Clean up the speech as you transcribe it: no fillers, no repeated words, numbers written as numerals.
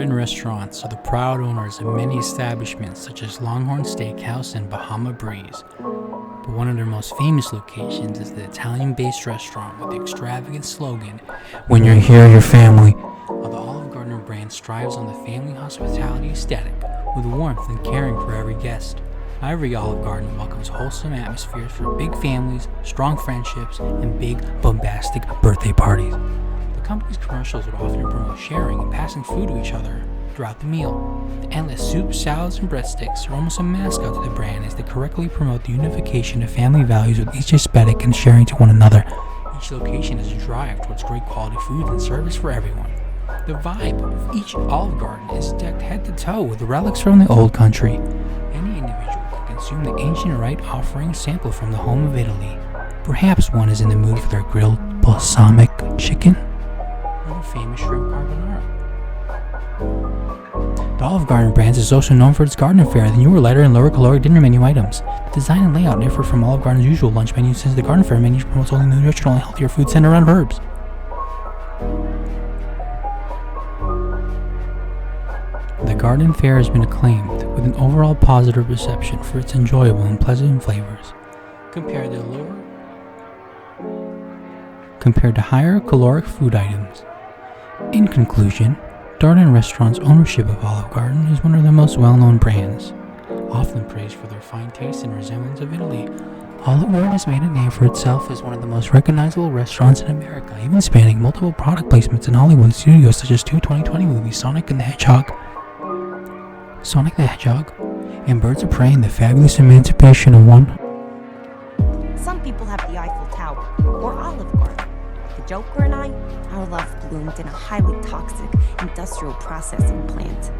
Garden Restaurants are the proud owners of many establishments such as Longhorn Steakhouse and Bahama Breeze. But one of their most famous locations is the Italian-based restaurant with the extravagant slogan, "When you're here, you're family." While the Olive Garden brand strives on the family hospitality aesthetic with warmth and caring for every guest, every Olive Garden welcomes wholesome atmospheres for big families, strong friendships, and big, bombastic birthday parties. The company's commercials would often promote sharing and passing food to each other throughout the meal. The endless soups, salads, and breadsticks are almost a mascot to the brand as they correctly promote the unification of family values with each aesthetic and sharing to one another. Each location is a drive towards great quality food and service for everyone. The vibe of each Olive Garden is decked head to toe with relics from the old country. Any individual can consume the ancient rite offering sample from the home of Italy. Perhaps one is in the mood for their grilled balsamic chicken or the famous shrimp carbonara. The Olive Garden brand is also known for its garden fare, the newer, lighter, and lower caloric dinner menu items. The design and layout differ from Olive Garden's usual lunch menu since the garden fare menu promotes only nutritional and healthier food centered around herbs. The garden fare has been acclaimed with an overall positive reception for its enjoyable and pleasant flavors compared to higher caloric food items. In conclusion, Garden Restaurant's ownership of Olive Garden is one of their most well-known brands, often praised for their fine taste and resemblance of Italy. Olive Garden has made a name for itself as one of the most recognizable restaurants in America, even spanning multiple product placements in Hollywood studios such as two 2020 movies, Sonic the Hedgehog, and Birds of Prey and the Fabulous Emancipation of One. Some people have the Eiffel Tower or Olive Garden. The Joker and I, our love bloomed in a highly toxic industrial processing plant.